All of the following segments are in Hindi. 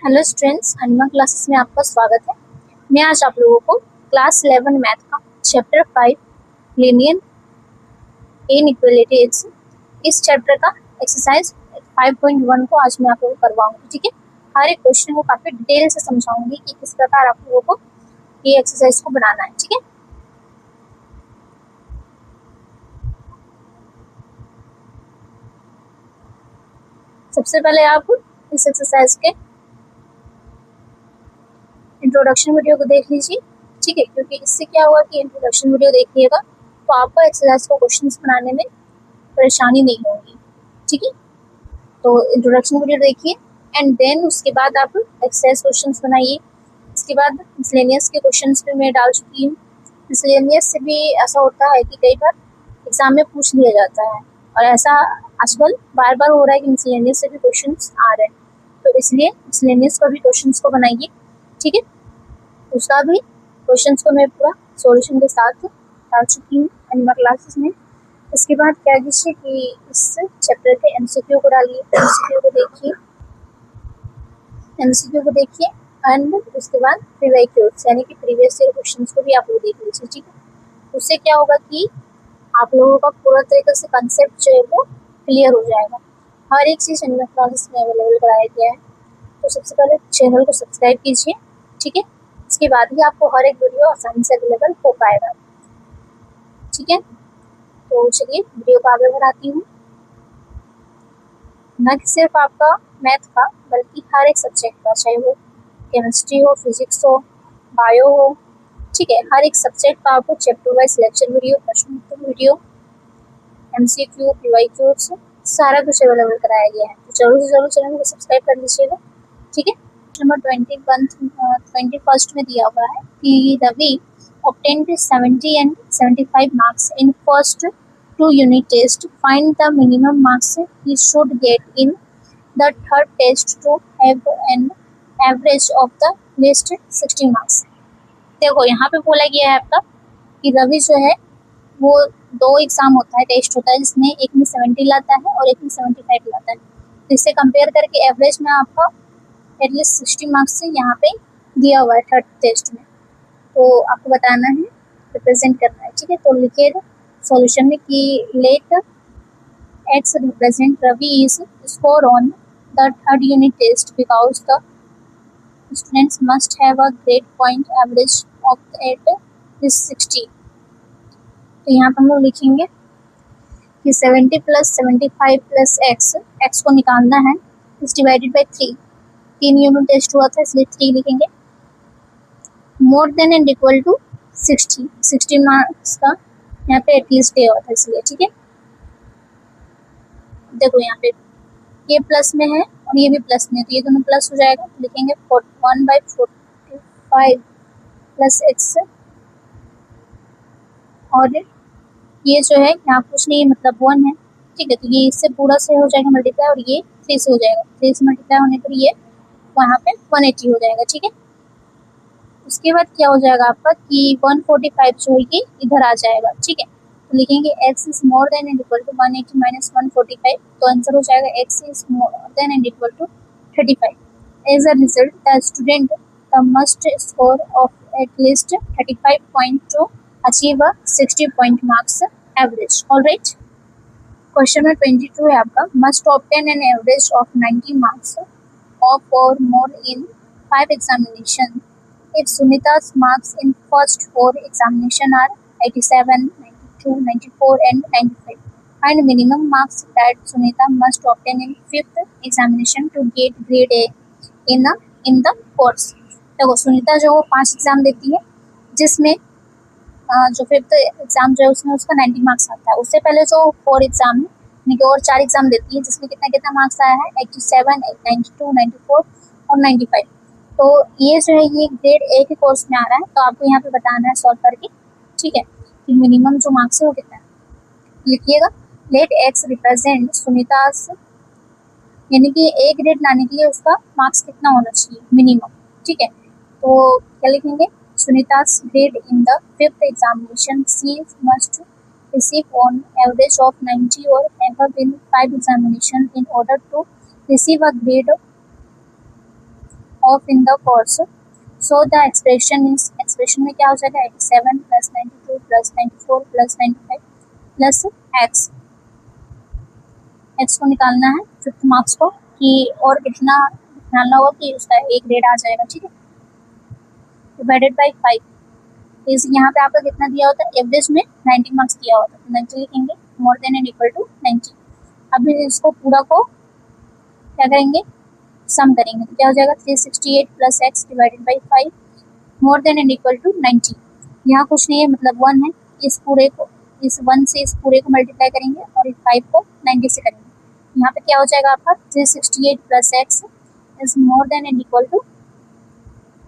हेलो स्टूडेंट्स, अनिमा क्लासेस में आपका स्वागत है। मैं आज आप लोगों को क्लास 11 मैथ का चैप्टर 5 लीनियर इनइक्वालिटीज इस चैप्टर का एक्सरसाइज 5.1 को आज मैं आप लोगों को करवाऊंगी। ठीक है, हर एक क्वेश्चन को काफी डिटेल से समझाऊंगी कि किस प्रकार आप लोगों को ये एक्सरसाइज को बनाना है। ठीक है, सबसे पहले आप इस एक्सरसाइज के इंट्रोडक्शन वीडियो को देख लीजिए। ठीक है, क्योंकि इससे क्या होगा कि इंट्रोडक्शन वीडियो देखिएगा तो आपको एक्सरसाइज को क्वेश्चंस बनाने में परेशानी नहीं होगी। ठीक है, तो इंट्रोडक्शन वीडियो देखिए एंड देन उसके बाद आप एक्सरसाइज क्वेश्चंस बनाइए। इसके बाद मिसलेनियस के क्वेश्चंस भी मैं डाल चुकी हूँ। मिसलेनियस से भी ऐसा होता है कि कई बार एग्जाम में पूछ लिया जाता है और ऐसा आजकल बार बार हो रहा है कि मिसलेनियस से भी क्वेश्चंस आ रहे हैं, तो इसलिए मिसलेनियस का भी क्वेश्चंस को बनाइए। ठीक है, उसका भी क्वेश्चंस को मैं पूरा सॉल्यूशन के साथ डाल चुकी हूँ एनिमा क्लासेस में। इसके बाद क्या कीजिए कि इस चैप्टर के एमसीक्यू को डालिए, एमसीक्यू को देखिए एंड उसके बाद प्रीवियस यानी कि प्रीवियस ईयर क्वेश्चंस को भी आप लोग देख लीजिए। ठीक है, उससे क्या होगा कि आप लोगों का पूरा तरीके से कंसेप्ट जो है वो क्लियर हो जाएगा। हर एक चीज़ एनिमा क्लासेस में अवेलेबल कराया गया है, तो सबसे पहले चैनल को सब्सक्राइब कीजिए। ठीक है, इसके बाद ही आपको हर एक वीडियो आसानी से अवेलेबल हो पाएगा। ठीक है, तो चलिए वीडियो को आगे बढ़ाती हूँ। न कि सिर्फ आपका मैथ का बल्कि हर एक सब्जेक्ट का, चाहे वो केमिस्ट्री हो, फिजिक्स हो, बायो हो, ठीक है, हर एक सब्जेक्ट का आपको चैप्टर वाइज लेक्चर वीडियो, प्रश्नोत्तर वीडियो, एमसीक्यू, पीवाईक्यू सारा कुछ अवेलेबल कराया गया है। तो जरूर से जरूर चैनल को सब्सक्राइब कर लीजिएगा। ठीक है, नंबर 21 में दिया हुआ है कि Ravi obtained 70 and 75 marks in first 2 unit test. Find the minimum marks he should get in the third test to have an average of the least 60 marks. देखो यहाँ पे बोला गया है आपका कि रवि जो है वो 2 एग्जाम होता है, टेस्ट होता है, जिसमें एक में 70 लाता है और एक में 75 लाता है। तो इससे कंपेयर करके एवरेज में आपका एटलीस्ट 60 मार्क्स से यहाँ पे दिया हुआ है थर्ड टेस्ट में, तो आपको बताना है, रिप्रेजेंट करना है। ठीक है, तो लिखिए सॉल्यूशन में कि let x represent Ravi is score on the third unit test because the students must have a grade point average of at this 60। तो यहाँ पर हम लोग लिखेंगे कि 70 प्लस 75 प्लस एक्स को निकालना है, इस डिवाइडेड बाई 3। 3 यूनिट टेस्ट हुआ था इसलिए 3 लिखेंगे। More than and equal to 60 marks का यहाँ पे एटलीस्ट दिया हुआ था इसलिए। ठीक है, देखो यहाँ पे ये प्लस में है और ये भी प्लस में है, तो ये दोनों प्लस हो जाएगा। तो लिखेंगे 1/45 प्लस एक्स, और ये जो है यहाँ कुछ नहीं मतलब 1 है। ठीक है, तो ये इससे पूरा से हो जाएगा मल्टीप्लाई और ये 3 से हो जाएगा। 3 से मल्टीप्लाई होने पर ये वहाँ पे 180 हो जाएगा। ठीक है, उसके बाद क्या हो जाएगा आपका कि 145 जो है कि इधर आ जाएगा। ठीक है, तो लिखेंगे x is more than and equal to 180 minus 145, तो आंसर हो जाएगा x is more than and equal to 35। As a result the student the must score of at least 35 point to achieve a 60 point marks average. Alright, question number 22 है आपका, must obtain an average of 90 marks of और more in 5 examination if Sunita's marks in first 4 examination are 87, 92, 94 and 95, and minimum marks that Sunita must obtain in 5th examination to get grade A in the course। देखो सुनीता जो 5 एग्जाम देती है, जिसमें जो 5th एग्जाम जो है उसमें उसका 90 मार्क्स आता है। उससे पहले जो 4 एग्जाम है यानी कि और 4 एग्जाम देती है जिसमें कितना कितना मार्क्स आया है 87, 92, 94 और 95। तो ये जो है ये ग्रेड ए के कोर्स में आ रहा है, तो आपको यहाँ पे बताना है सॉल्व करके। ठीक है, कि मिनिमम जो मार्क्स है वो कितना है, लिखिएगा लेट एक्स रिप्रेजेंट सुनीतास, यानी कि ए ग्रेड लाने के लिए उसका मार्क्स कितना होना चाहिए मिनिमम। ठीक है, तो क्या लिखेंगे, Sunita's grade in the 5th examination she must receive on average of 90 or above in 5 examination in order to receive a grade of in the course, so the expression में क्या हो जाएगा 87 plus 92 plus 94 plus 95 plus x. X को निकालना है 5th मार्क्स को कि और कितना निकालना होगा कि उसका एक ग्रेड आ जाएगा, ठीक है। डिवाइडेड बाई 5 इस यहाँ पे आपका कितना दिया होता है, एवरेज में 90 मार्क्स दिया होता है, 90 लिखेंगे, more than and equal to 90। अब इसको पूरा को क्या करेंगे, सम करेंगे, तो क्या हो जाएगा 368 plus x divided by 5 more than and equal to 90। यहाँ कुछ नहीं है, मतलब 1 है, इस पूरे को इस 1 से इस पूरे को मल्टीप्लाई करेंगे और इस 5 को 90 से करेंगे। यहाँ पे क्या हो जाएगा आपका 368 plus x is more than and equal to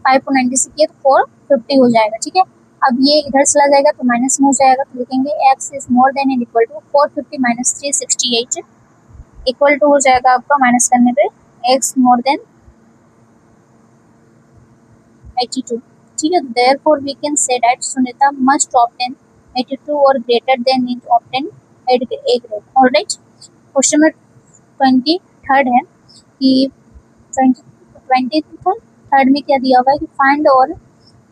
5 को 90 से किया तो 450 हो जाएगा, ठीक है। अब ये इधर चला जाएगा तो माइनस में हो जाएगा, तो लिखेंगे x is more than and equal to 450 minus 368 equal to हो जाएगा आपका माइनस करने पे एक्स मोर देन 82, ठीक है। Therefore we can say that Sunita must obtain 82 और greater than it obtain a grade. Alright, question number 23 है कि 23 में क्या दिया हुआ है कि find all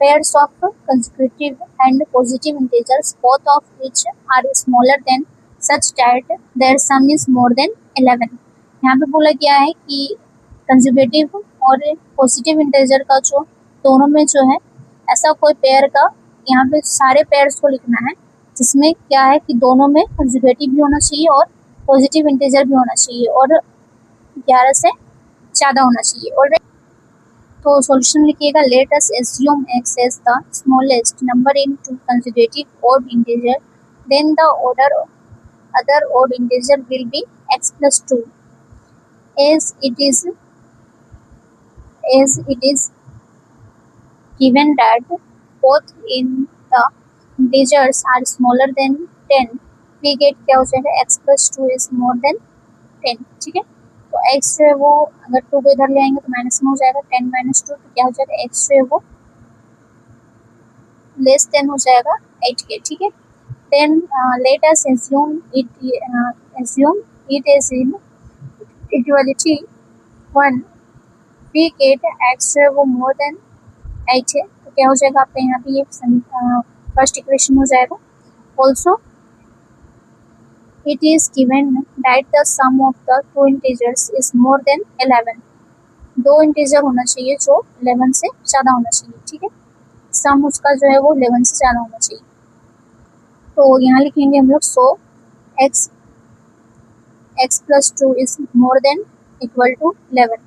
pairs of consecutive and positive integers both of which are smaller than such that their sum is more than 11। यहाँ पे बोला गया है कि कंसेक्यूटिव और पॉजिटिव इंटीजर का जो दोनों में जो है ऐसा कोई पेयर का, यहाँ पे सारे पेयर्स को लिखना है जिसमें क्या है कि दोनों में कंसेक्यूटिव भी होना चाहिए और पॉजिटिव इंटीजर भी होना चाहिए और 11 से ज़्यादा होना चाहिए। और तो सॉल्यूशन लिखिएगा, late us assume x as the smallest number in two consecutive odd integer, then the other odd integer will be x plus 2 as it is given that both in the integers are smaller than 10, we get क्या हो जाएगा x plus 2 is more than 10, ठीक है। तो x जो है वो अगर 2 को इधर ले आएंगे तो माइनस में हो जाएगा, 10 माइनस 2 तो क्या हो जाएगा x जो है वो लेस देन हो जाएगा 8 के, ठीक है। Then let us assume it is in equality 1, we get x जो है वो मोर देन 8 है, तो क्या हो जाएगा आपका यहाँ पे ये फर्स्ट इक्वेशन हो जाएगा। Also it is given that the sum of the two integers is more than 11, दो इंटीजर होना चाहिए जो 11 से ज़्यादा होना चाहिए, ठीक है। सम उसका जो है वो 11 से ज़्यादा होना चाहिए, तो यहाँ लिखेंगे हम लोग सो x plus 2 is more than equal to 11,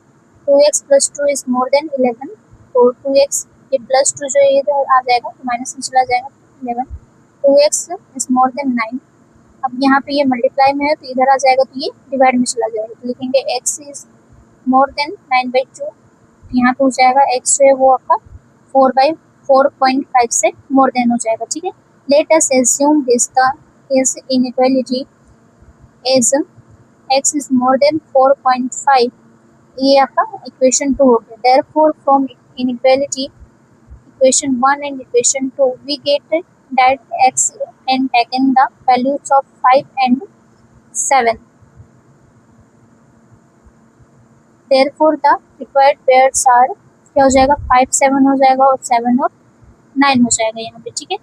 2x plus 2 is more than 11, तो 2x ये प्लस 2 जो इधर आ जाएगा तो माइनस में चला जाएगा 11, 2x is more than 9। अब यहाँ पे ये मल्टीप्लाई में है तो इधर आ जाएगा तो ये डिवाइड में चला जाएगा, तो लिखेंगे x इज मोर देन 9/2, यहाँ पे हो जाएगा x जो है वो आपका 4/4.5 से मोर देन हो जाएगा, ठीक है। Late us assume this the is inequality is x is more than 4.5, ये आपका इक्वेशन 2 हो गया। Therefore from inequality equation 1 and equation 2 we get that x and taken the values of 5 and 7, therefore the required pairs are क्या हो जाएगा 5 7 हो जाएगा और 7 और 9 हो जाएगा यहाँ पे, ठीक है।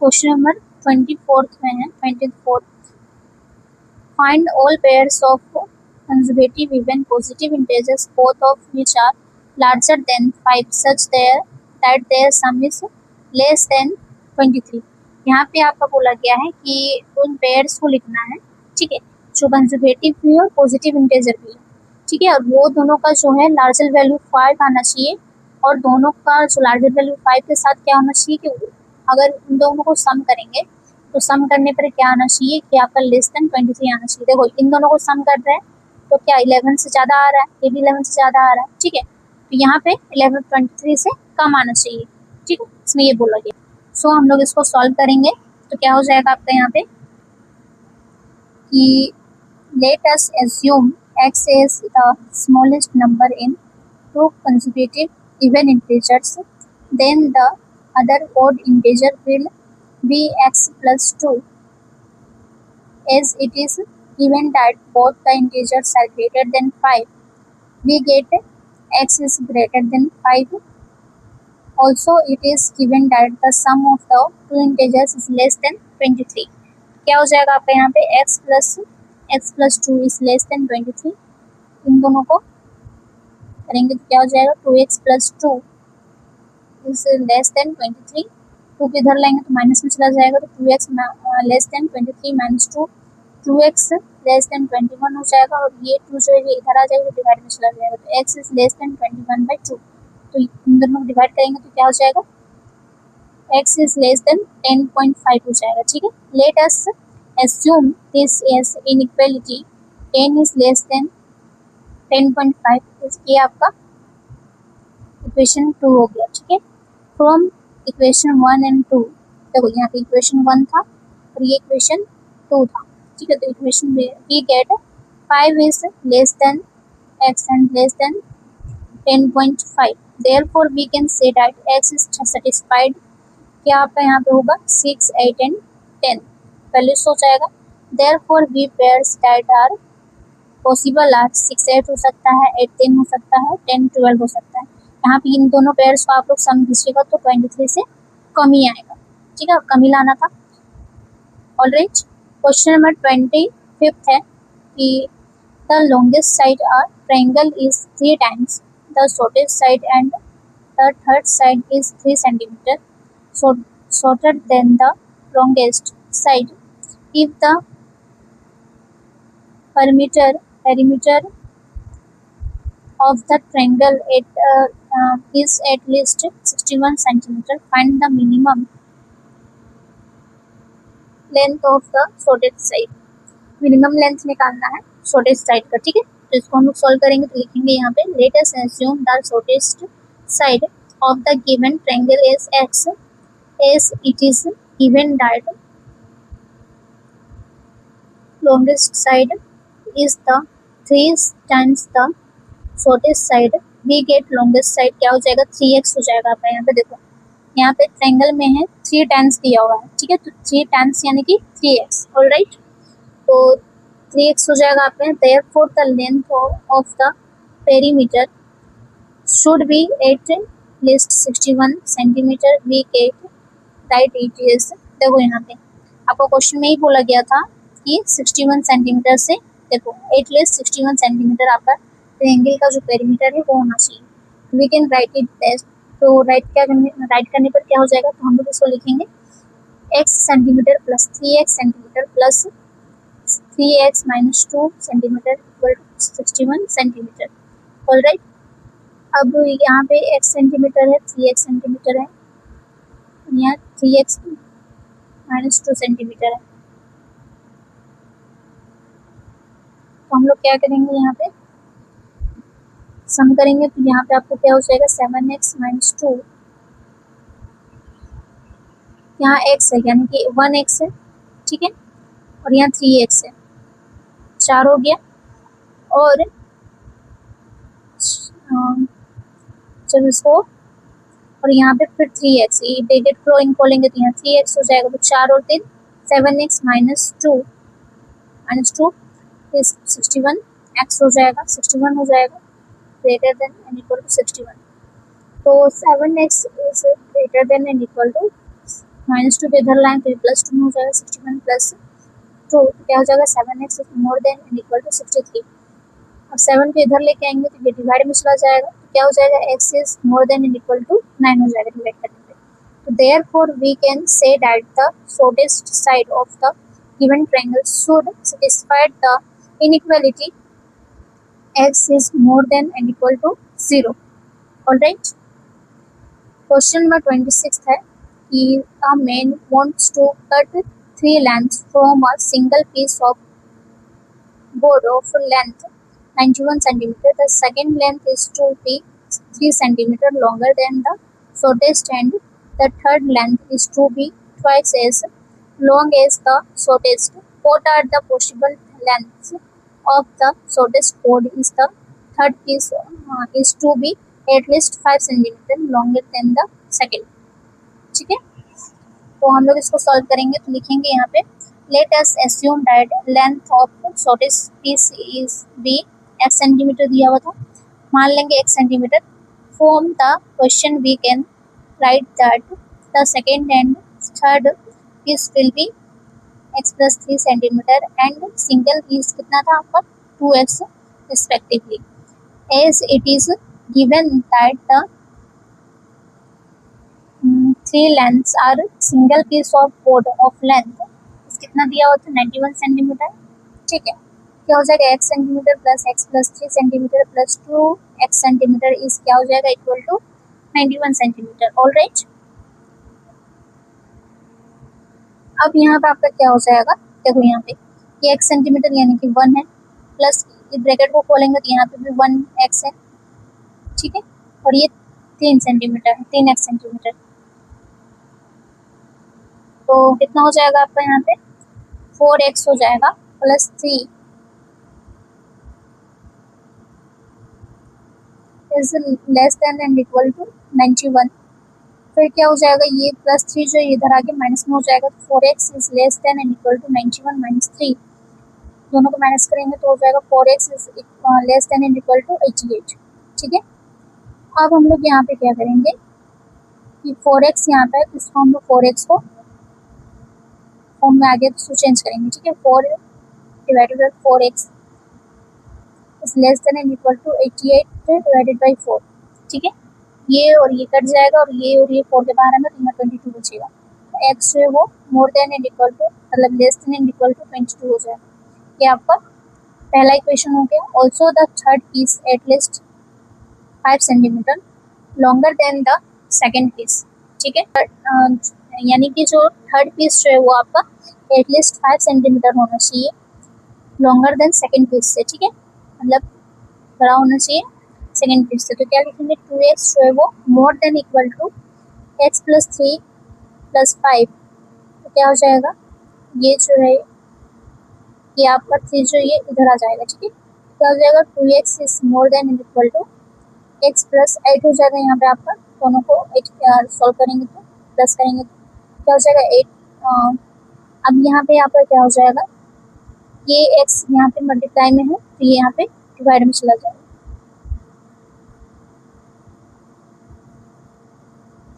क्वेश्चन नंबर 24 में है 24, find all pairs of consecutive even positive integers both of which are larger than 5 such that their sum is less than 23। यहाँ पे आपका बोला गया है कि उन पेयर्स को लिखना है, ठीक है, जो कंसेक्यूटिव भी है और पॉजिटिव इंटीजर भी है, ठीक है, और वो दोनों का जो है लार्जर वैल्यू 5 आना चाहिए और दोनों का जो लार्जर वैल्यू 5 के साथ क्या होना चाहिए कि अगर इन दोनों को सम करेंगे तो सम करने पर क्या आना चाहिए कि आपका लेस देन 23 आना चाहिए। देखो इन दोनों को सम कर रहे हैं तो क्या 11 से ज़्यादा आ रहा है, ये भी 11 से ज़्यादा आ रहा है, ठीक है, तो यहाँ पे 11 23 से कम आना चाहिए, ठीक है, इसमें ये बोला गया। सो हम लोग इसको सॉल्व करेंगे तो क्या हो जाएगा आपका यहाँ पे कि late us assume x is the smallest number in two consecutive even integers, then the other odd integer will be x plus 2 as it is given that both the integers are greater than 5, we get x is greater than 5. Also, it is given that the sum of the two integers is less than 23. क्या हो जाएगा आपका यहाँ पे x plus 2 is less than 23. इन दोनों को करेंगे तो क्या हो जाएगा 2x plus 2 is less than 23. 2 को इधर लाएंगे तो माइनस में चला जाएगा तो 2x less than 23 minus 2 2x less than 21 हो जाएगा और ये 2 जो है इधर आ जाएगा तो डिवाइड में चला जाएगा तो x is less than 21/2. तो इन दोनों को डिवाइड करेंगे तो क्या हो जाएगा x is less than 10.5 हो जाएगा. ठीक है, late us assume this as inequality 10 is less than 10.5. इसलिए आपका इक्वेशन 2 हो गया. ठीक है, फ्रॉम इक्वेशन 1 एंड 2 देखो यहाँ पे इक्वेशन 1 था और ये इक्वेशन 2 था. ठीक है, तो इक्वेशन में we get 5 is less than x and less than 10.5. Therefore we can say that x is satisfied. क्या आपका यहाँ पे होगा 6, 8 and 10 वैल्यूज हो जाएगा. Therefore we pairs that are possible are 6, 8 हो सकता है, 8, 10 हो सकता है, 10, 12 हो सकता है. यहाँ पे इन दोनों पेयर्स को आप लोग सम कीजिएगा तो 23 से कम ही आएगा. ठीक है, कम ही लाना था. ऑलराइट, क्वेश्चन नंबर 25 है कि the longest side of triangle is 3 times the shortest side and the third side is 3 centimeter shorter than the longest side. If the perimeter of the triangle is at least 61 centimeter, find the minimum length of the shortest side. Minimum length निकालना है शॉर्टेस्ट साइड का. ठीक है, तो इसको हम लोग सॉल्व करेंगे तो लिखेंगे यहाँ पे let us assume the shortest side of the given triangle is x as it is given that longest side is the 3 times the shortest side. we get longest side क्या हो जाएगा 3x हो जाएगा. आपका यहाँ पे देखो यहाँ पे ट्रायंगल में है 3 टाइम्स दिया हुआ है. ठीक है, तो 3 टाइम्स यानी कि 3x. ऑलराइट, तो 3x हो जाएगा आपका. therefore the length of the perimeter should be at least 61 centimeter. we get that it is देखो यहाँ पे आपको क्वेश्चन में ही बोला गया था कि 61 सेंटीमीटर से देखो एटलीस्ट 61 सेंटीमीटर आपका ट्रायंगल का जो पेरीमीटर है वो होना चाहिए. We can write it best. तो राइट करने पर क्या हो जाएगा तो हम लोग इसको लिखेंगे x centimetre plus 3x centimetre plus 3x minus 2 centimetre equal to 61 centimetre. Alright, अब यहाँ पे x सेंटीमीटर है, 3x सेंटीमीटर है, यहाँ 3x minus 2 सेंटीमीटर है. तो हम लोग क्या करेंगे यहाँ पे सम करेंगे तो यहाँ पे आपको क्या हो जाएगा 7x minus 2. यहाँ x है यानी कि 1x है. ठीक है, और यहाँ 3x है, 4 हो गया. और जब इसको और यहाँ पे फिर 3x डेटेड फ्लोइंग खोलेंगे तो यहाँ 3x हो जाएगा. तो 4 और 3 7x minus 2 इज 61 x हो जाएगा, 61 हो जाएगा greater than and equal to 61. तो 7x is greater than and equal to -2 पे इधर लाएं तो प्लस 2 हो जाएगा. 61 प्लस 2 क्या हो जाएगा 7x is more than and equal to 63. अब 7 पे इधर लेके आएंगे तो ये डिवाइड में चला जाएगा. तो क्या हो जाएगा x is more than and equal to 9 हो जाएगा डिवाइड करने पे. तो therefore we can say that the shortest side of the given triangle should satisfy the inequality x is more than and equal to 0. Alright. Question number 26 है कि a man wants to cut 3 lengths from a single piece of board of length 91 centimeter. The second length is to be 3 centimeter longer than the shortest and the third length is to be twice as long as the shortest. What are the possible lengths of the shortest board? Is the third piece is to be at least 5 centimeter longer than the second. ठीक है, तो हम लोग इसको सॉल्व करेंगे तो लिखेंगे यहाँ पे let us assume that length of shortest piece is be x centimetre दिया हुआ था, मान लेंगे x centimetre. From the question we can write that the second and third piece will be x plus 3 centimetre and single piece कितना था आपका 2x respectively. As it is given that the three lengths are single piece of board of length कितना दिया हुआ था 91 सेंटीमीटर। ठीक है, क्या हो जाएगा x centimetre plus x plus 3 centimetre plus 2x centimetre is क्या हो जाएगा इक्वल टू 91 सेंटीमीटर। ऑलराइट, अब यहाँ पे आपका क्या हो जाएगा, देखो यहाँ पे ये x सेंटीमीटर यानी कि 1 है, प्लस ब्रैकेट को खोलेंगे तो यहाँ पे भी 1x है। ठीक है, और ये 3 सेंटीमीटर है, 3x सेंटीमीटर, तो कितना हो जाएगा आपका यहाँ पे 4x हो जाएगा plus 3 is less than and equal to 91। फिर क्या हो जाएगा, ये प्लस 3 जो इधर आगे माइनस में हो जाएगा, तो 4x is less than and equal to 91 minus 3, दोनों को माइनस करेंगे तो हो जाएगा 4x is less than and equal to 88। ठीक है, अब हम लोग यहाँ पे क्या करेंगे कि 4x यहाँ पे इसको हम लोग 4x को फॉर्म में आगे तो चेंज करेंगे। ठीक है, 4 divided by 4x is less than and equal to 88 divided by 4। ठीक है, ये और ये कट जाएगा और ये 4 के बाहर आना तो यहाँ 22 बचेगा, तो x जो है वो more than and equal to मतलब less than and equal to 22 हो जाएगा। ये आपका पहला इक्वेशन हो गया। Also the third piece at least 5 centimetre longer than the second piece. ठीक है, यानी कि जो थर्ड पीस जो है वो आपका एटलीस्ट 5 सेंटीमीटर होना चाहिए लॉन्गर देन सेकेंड पीस से। ठीक है, मतलब बड़ा होना चाहिए सेकेंड पीस से, तो क्या लिखेंगे 2x जो है वो more than equal to x plus 3 plus 5, तो क्या हो जाएगा ये जो है ये आपका 3 जो ये इधर आ जाएगा। ठीक है, क्या हो जाएगा 2x is more than equal to x plus 8 हो जाएगा। यहाँ पे आपका दोनों को 8 सॉल्व करेंगे तो प्लस करेंगे तो क्या हो जाएगा 8। अब यहाँ पे आपका क्या हो जाएगा, ये x यहाँ पे मल्टीप्लाई में है तो ये यहाँ पे डिवाइड में चला जाएगा,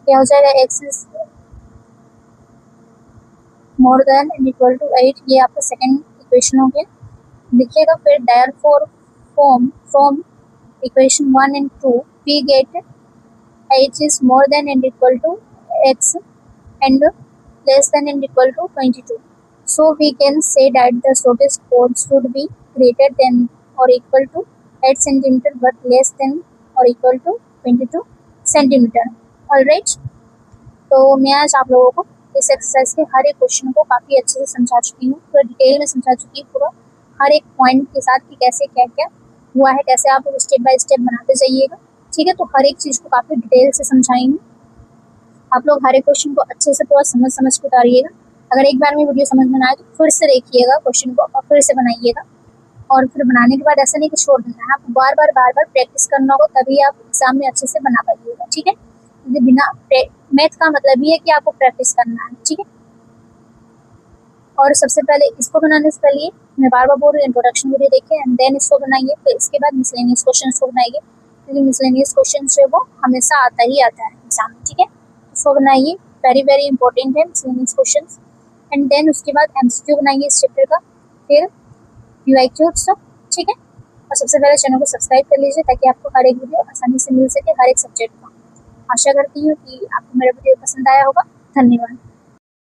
क्या हो जाएगा x is more than and equal to 8, ये आपका सेकेंड इक्वेशन हो गया। देखिएगा फिर therefore from equation 1 and 2 we get h is more than and equal to x and less than and equal to 22. So we can say that the shortest chord should be greater than or equal to 8 centimeter but less than or equal to 22 centimeter. Alright, तो मैं आज आप लोगों को इस एक्सरसाइज के हर एक क्वेश्चन को काफ़ी अच्छे से समझा चुकी हूँ, पूरा डिटेल में समझा चुकी हूँ, पूरा हर एक पॉइंट के साथ कि कैसे क्या क्या हुआ है, कैसे आप स्टेप बाय स्टेप बनाते जाइएगा। ठीक है, तो हर एक चीज़ को काफ़ी डिटेल से समझाई हूँ, आप लोग हर एक क्वेश्चन को अच्छे से पूरा समझ के उतारिएगा। अगर एक बार में वीडियो समझ में ना आए तो फिर से देखिएगा क्वेश्चन को और फिर से बनाइएगा, और फिर बनाने के बाद ऐसा नहीं कि छोड़ देना है, आपको बार बार प्रैक्टिस करना होगा, तभी आप एग्जाम में अच्छे से बना पाइएगा। ठीक है, क्योंकि बिना मैथ का मतलब ये है कि आपको प्रैक्टिस करना है। ठीक है, और सबसे पहले इसको बनाने से पहले मैं बार बोल रही हूँ इंट्रोडक्शन वीडियो देखिए एंड देन इसको बनाइए, फिर इसके बाद मिसलेनियस क्वेश्चन को बनाइए, क्योंकि मिसलेनियस क्वेश्चन जो है वो हमेशा आता ही आता है एग्जाम में। ठीक है, इसको बनाइए, वेरी इंपॉर्टेंट है मिसलेनियस क्वेश्चन। एंड देन उसके बाद एमसीक्यू बनाइए इस चैप्टर का, फिर यूआईक्यू सब। ठीक है, और सबसे पहले चैनल को सब्सक्राइब कर लीजिए ताकि आपको हर एक वीडियो आसानी से मिल सके हर एक सब्जेक्ट का। आशा करती हूँ कि आपको मेरा वीडियो पसंद आया होगा। धन्यवाद।